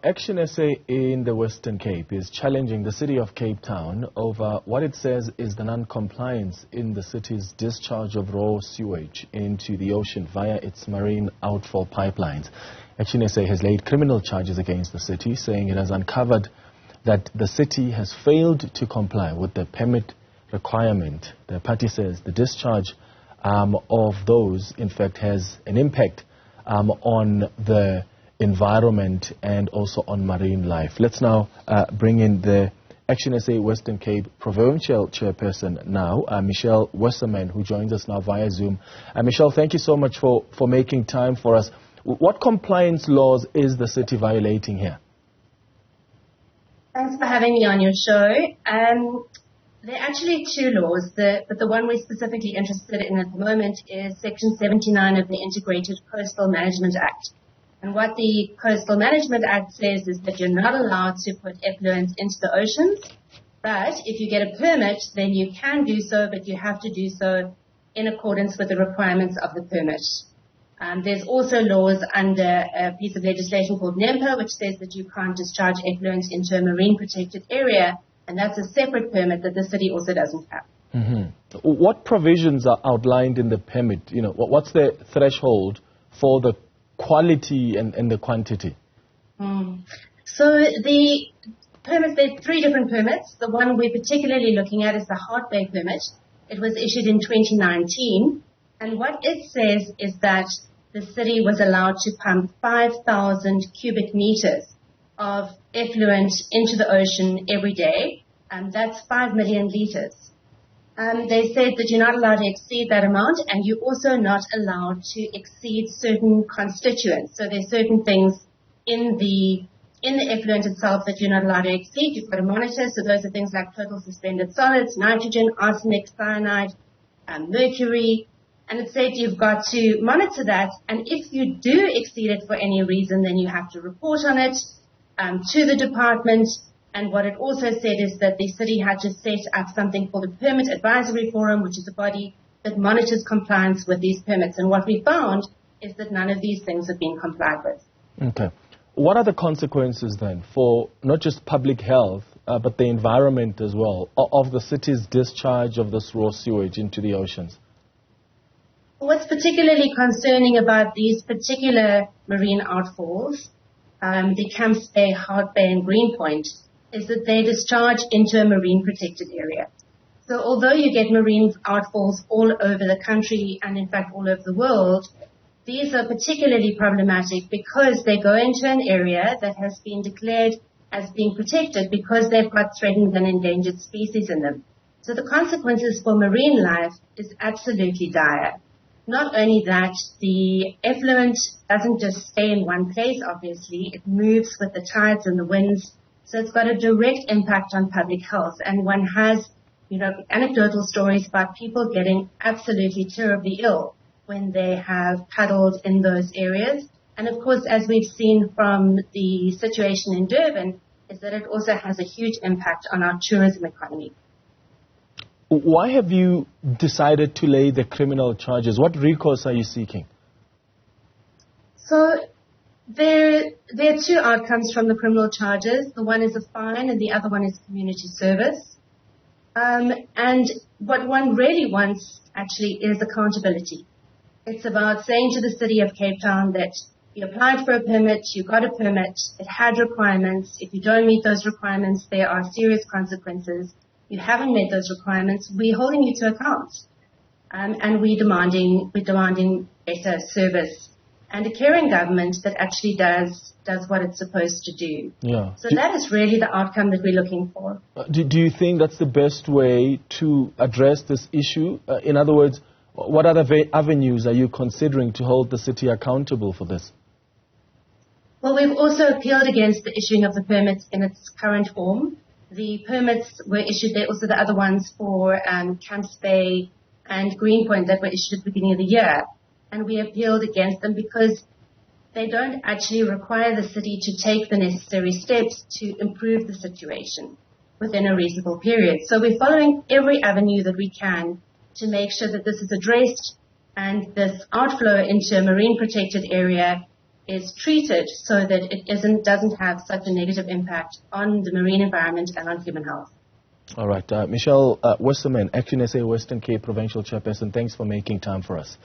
ActionSA in the Western Cape is challenging the city of Cape Town over what it says is the non-compliance in the city's discharge of raw sewage into the ocean via its marine outfall pipelines. ActionSA has laid criminal charges against the city, saying it has uncovered that the city has failed to comply with the permit requirement. The party says the discharge of those, in fact, has an impact on the environment and also on marine life. Let's now bring in the ActionSA Western Cape provincial chairperson now, Michelle Wasserman, who joins us now via Zoom. Michelle, thank you so much for making time for us. What compliance laws is the city violating here? Thanks for having me on your show. There are actually two laws, but the one we're specifically interested in at the moment is Section 79 of the Integrated Coastal Management Act. And what the Coastal Management Act says is that you're not allowed to put effluent into the oceans, but if you get a permit, then you can do so, but you have to do so in accordance with the requirements of the permit. There's also laws under a piece of legislation called NEMPA, which says that you can't discharge effluent into a marine protected area, and that's a separate permit that the city also doesn't have. Mm-hmm. What provisions are outlined in the permit? You know, what's the threshold for the quality and the quantity? So the permits, there are three different permits. The one we're particularly looking at is the Heart Bay permit. It was issued in 2019, and what it says is that the city was allowed to pump 5,000 cubic meters of effluent into the ocean every day, and that's 5 million liters. They said that you're not allowed to exceed that amount, and you're also not allowed to exceed certain constituents. So there's certain things in the effluent itself that you're not allowed to exceed. You've got to monitor. So those are things like total suspended solids, nitrogen, arsenic, cyanide, mercury. And it said you've got to monitor that. And if you do exceed it for any reason, then you have to report on it to the department. And what it also said is that the city had to set up something called a Permit Advisory Forum, which is a body that monitors compliance with these permits. And what we found is that none of these things have been complied with. Okay. What are the consequences then for not just public health, but the environment as well, of the city's discharge of this raw sewage into the oceans? What's particularly concerning about these particular marine outfalls, the Camps Bay, Heart Bay and Greenpoint, is that they discharge into a marine protected area. So although you get marine outfalls all over the country and in fact all over the world, these are particularly problematic because they go into an area that has been declared as being protected because they've got threatened and endangered species in them. So the consequences for marine life is absolutely dire. Not only that, the effluent doesn't just stay in one place, obviously. It moves with the tides and the winds. So it's got a direct impact on public health. And one has, anecdotal stories about people getting absolutely terribly ill when they have paddled in those areas. And of course, as we've seen from the situation in Durban, is that it also has a huge impact on our tourism economy. Why have you decided to lay the criminal charges? What recourse are you seeking? So there are two outcomes from the criminal charges. The one is a fine and the other one is community service. And what one really wants actually is accountability. It's about saying to the city of Cape Town that you applied for a permit, you got a permit, it had requirements. If you don't meet those requirements, there are serious consequences. You haven't met those requirements, we're holding you to account. And we're demanding better service and a caring government that actually does what it's supposed to do. Yeah. So that is really the outcome that we're looking for. Do you think that's the best way to address this issue? In other words, what other avenues are you considering to hold the city accountable for this? Well, we've also appealed against the issuing of the permits in its current form. The permits were issued, there also the other ones for Camps Bay and Greenpoint that were issued at the beginning of the year. And we appealed against them because they don't actually require the city to take the necessary steps to improve the situation within a reasonable period. So we're following every avenue that we can to make sure that this is addressed and this outflow into a marine protected area is treated so that it doesn't have such a negative impact on the marine environment and on human health. All right. Michelle Wasserman, ActionSA Western Cape provincial chairperson, thanks for making time for us.